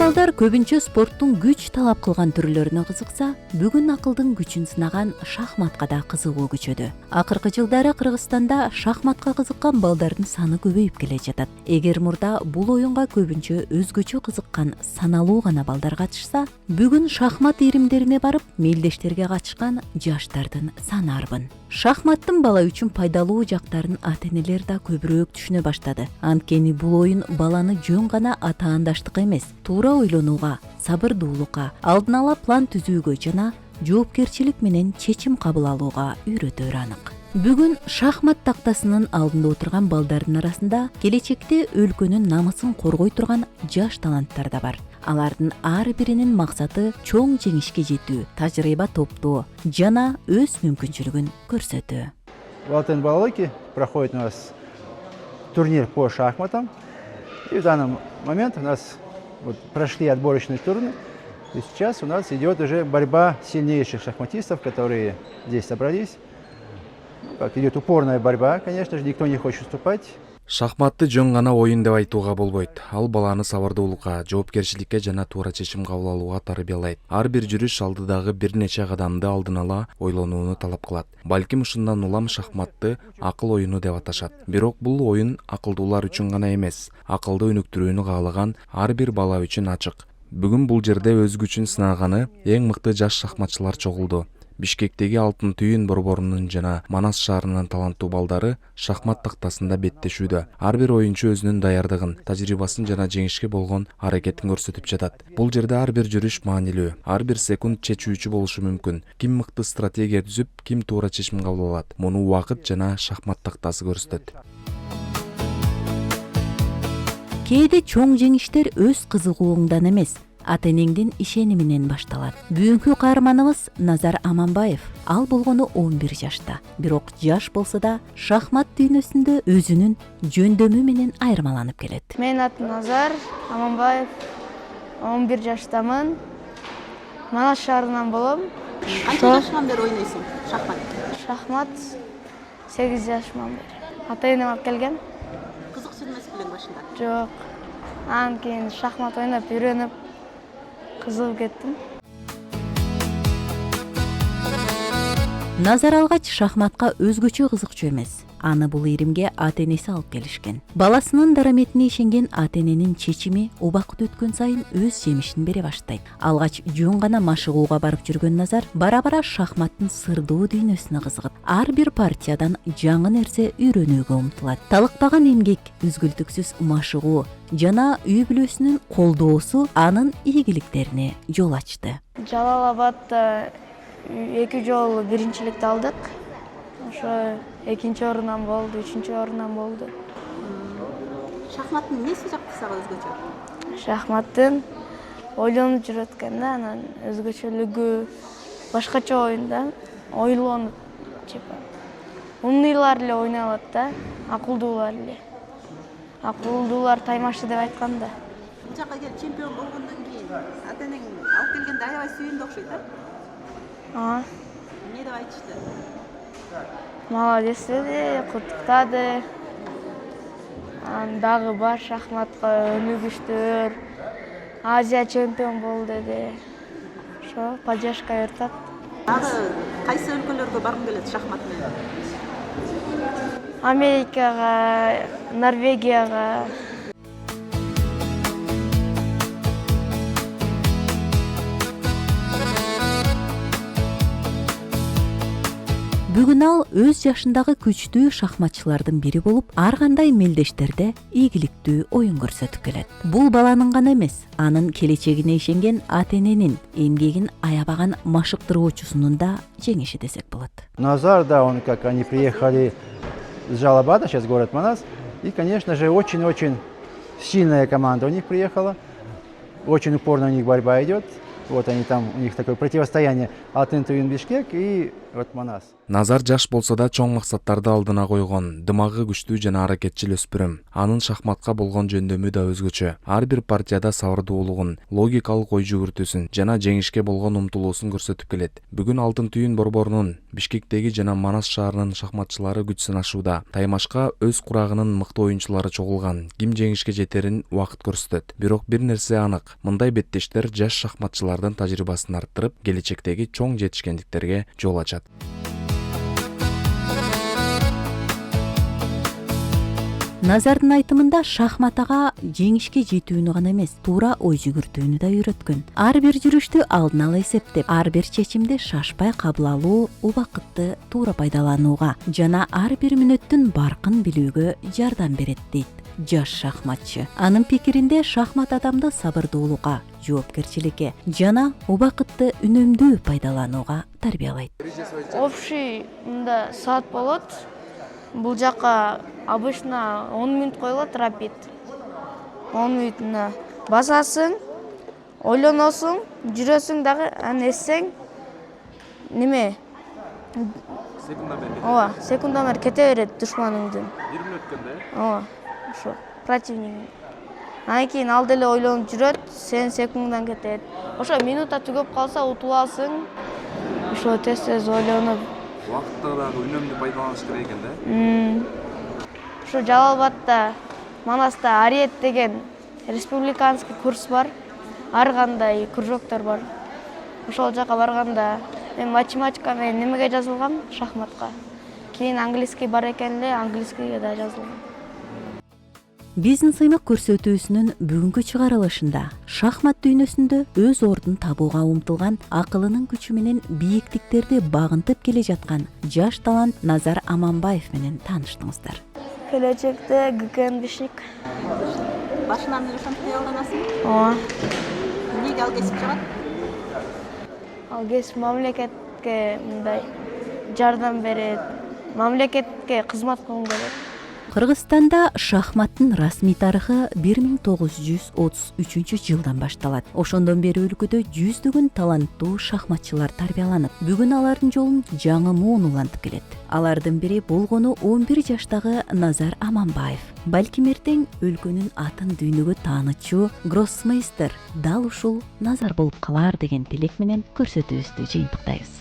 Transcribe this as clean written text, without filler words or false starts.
балдар көбүнчө спорттун күч талап кылган түрлөрүнө кызыкса, бүгүн акылдын күчүн сынаган шахматка да кызыгуу күчөдү. Акыркы жылдары Кыргызстанда шахматка кызыккан балдардын саны көбөйүп келе жатат. Эгер мурда бул оюнга көбүнчө өзгөчө кызыккан саналуу гана балдар катышса, бүгүн шахмат иримдерине барып, мелдештерге катышкан жаштардын саны арбын. Шахматтын бала үчүн пайдалуу жактарын ата-энелер да көбүрөөк түшүнө баштады. Анткени бул оюн баланы жөн гана атаандаштыкка эмес, туура ойлонууга, сабырдуулукка, алдын ала план түзүүгө жана жоопкерчилик менен чечим кабыл алууга үйрөтөөр анык. Бүгүн шахмат тактасынын алдында отурган балдардын арасында келечекте өлкөнүн намысын коргой турган жаш таланттар да бар. Алардын ар биринин максаты чоң жеңишке жетүү, тажрыйба топтоо жана өз мүмкүнчүлүгүн көрсөтүү. В Алтын-Балалайке проходит у нас турнир по шахматам. И в данный момент у нас прошли отборочные туры. И сейчас у нас идет уже борьба сильнейших шахматистов, которые здесь собрались. Идет упорная борьба, конечно же, никто не хочет уступать. Шахматты жөн гана оюн деп айтууга болбойт. Ал баланы сабырдуулукка, жоопкерчиликке жана туура чечим кабыл алууга тарбиялайт. Ар бир жүрүш алдыдагы бир нече кадамды алдын ала ойлонууну талап кылат. Балким ушундан улам шахматты акыл оюну деп аташат. Бирок бул оюн акылдуулар үчүн гана эмес, акылды өнүктүрүүнү каалаган ар бир бала үчүн ачык. Бүгүн бул жерде өз күчүн сынаганы эң мыкты жаш шахматчылар чогулду. Бишкектеги Алтын Түйүн борборунун жана Манас шаарынын таланттуу балдары шахмат тактасында беттешүүдө. Ар бир оюнчу өзүнүн даярдыгын, тажрыйбасын жана жеңишке болгон аракетин көрсөтүп жатат. Бул жерде ар бир жүрүш маанилүү, ар бир секунд чечүүчү болушу мүмкүн. Ким мыкты стратегия түзүп, ким туура чечим кабыл алат. Муну убакыт жана шахмат тактасы көрсөтөт. Кээде чоң жеңиштер өз кызыгууңдан эмес, ата-энеңдин ишениминен башталат. Бүгүнкү каарманыбыз Назар Аманбаев. Ал болгону 11 жашта. Бирок жаш болсо да шахмат дүйнөсүндө өзүнүн жөндөмү менен айырмаланып келет. Менин атым Назар Аманбаев. 11 жаштамын. Манас шаарынан болом. Канча жашыңан бери ойнойсуң шахмат? Шахмат 8 жашыман бери. Ата-энем алып келген. Кызыкчы эмес белең башында? Жок. Анан кийин шахмат ойноп үйрөнүп кызыгып кеттим. Назар алгач шахматка өзгөчө кызыкчу эмес. Аны бул иримге ата-энеси алып келишкен. Баласынын дараметине ишенген ата-эненин чечими убакыт өткөн сайын өз жемишин бере баштайт. Алгач жөн гана машыгууга барып жүргөн Назар бара-бара шахматтын сырдуу дүйнөсүнө кызыгып, ар бир партиядан жаңы нерсе үйрөнүүгө умтулат. Талыкпаган эмгек, үзгүлтүксүз машыгуу жана үй бүлөсүнүн колдоосу анын ийгиликтерине жол ачты. Жалал-Абадта 2 жолу биринчиликти алдык. Ошо 2-нчи орундан болду, 3-нчи орундан болду. Шахматтын эмнеси жакты сага өзгөчө? Шахматтын ойлонуп жүрөт экен да, анан өзгөчөлүгү башкача оюнда ойлонуп, умныйлар эле ойной алат да, акылдуулар эле. Акылдуулар таймашы деп айткан да. Бул жака келип чемпион болгондон кийин ата-энең алып келгенде аябай сүйүндү окшойт, а? Эмне деп айтышты? Молодец деди, куттуктады. Дагы бар шахматка өнүгүштүр. Азия чемпион бол деди. Ошо поддержка берип. Дагы кайсы өлкөлөргө баргың келет шахмат менен? Америкага, Норвегияга. Бүгүн ал өз жашындагы күчтүү шахматчылардын бири болуп, ар кандай мелдештерде ийгиликтүү оюн көрсөтүп келет. Бул баланын гана эмес, анын келечегине ишенген ата-эненин эмгегин аябаган машыктыруучусунун да жеңиши десек болот. Назар, да, они приехали с Жалал-Абада, сейчас город Манас. И, конечно же, очень-очень сильная команда у них приехала. Очень упорно у них борьба идет. Вот они там, у них такое противостояние Алтын Түйүн Бишкек и вот Манас. Назар жаш болсо да чоң максаттарды алдына койгон, дымагы күчтүү жана аракетчил өспүрүм. Анын шахматка болгон жөндөмү да өзгөчө. Ар бир партияда сабырдуулугун, логикалык ой жүгүртүүсүн жана жеңишке болгон умтулуусун көрсөтүп келет. Бүгүн Алтын түйүн борборунун Бишкектеги жана Манас шаарынын шахматчылары күч сынашууда. Таймашка өз курагынын мыкты оюнчулары чогулган. Ким жеңишке жетерин убакыт көрсөтөт. Бирок бир нерсе анык. Мындай беттештер жаш шахматчылардын тажрыйбасын арттырып, келечектеги чоң жетишкендиктерге жол ачат. Назардын айтымында шахмат ага жеңишке жетүүнү гана эмес, туура ой жүгүртүүнү да үйрөткөн. Ар бир жүрүштү алдын ала эсептеп, ар бир чечимди шашпай кабыл алуу, убакытты туура пайдаланууга жана ар бир мүнөттүн баркын билүүгө жардам берет дейт жаш шахматчы. Анын пикиринде шахмат адамды сабырдуулукка, жоопкерчиликке жана убакытты үнөмдүү пайдаланууга тарбиялайт. Общий мында саат болот. Бул жака обычно 10 минут коюлат рапид. 10 минутуна басасың, ойлоносуң, жүрөсүң дагы, аны эссең, неме? Ооба, секундамер кете берет душманыңдын. 1 мүнөт өткөндө? Ооба, ошо противник. Анан кийин ал деле ойлонуп жүрөт, сен секундаң кетет. Ошо минута түгөп калса утуп алсың. Ошо тез ойлонуп. Убакытты дагы үнөмдүү пайдаланыш керек экен да. Ошо Жалал Абадта, Манаста Ариет деген республиканский курс бар. Ар кандай кружоктор бар. Ошол жака барганда мен математика менен немеге жазылгам? Шахматка. Кийин английский бар экен эле, английскийге да жазылгам. Бизнес ыймак көрсөтүүсүнүн бүгүнкү чыгарылышында шахмат дүйнөсүндө өз ордун табууга умтулган, акылынын күчү менен бийиктиктерди багынтып келе жаткан жаш талант Назар Аманбаев менен тааныштыңыздар. Келечекте ГКНБшник. Башынан эле ошентип алганасың. Ооба. Эмнеге ал кесип жагат? Ал кесип мамлекетке мындай жардам берет. Мамлекетке кызмат кылгым келет. Кыргызстанда шахматтын расмий тарыхы 1933 жылдан башталат. Ошондон бери өлкөдө жүздөгөн таланттуу шахматчылар тарбияланып, бүгүн алардын жолун жаңы муун улантып келет. Алардын бири болгону 11 жаштагы Назар Аманбаев. Балким эртең өлкөнүн атын дүйнөгө таанычу гроссмейстер дал ушул Назар болуп калар деген тилек менен көрсөтүүбүздү жыйынтыктайбыз.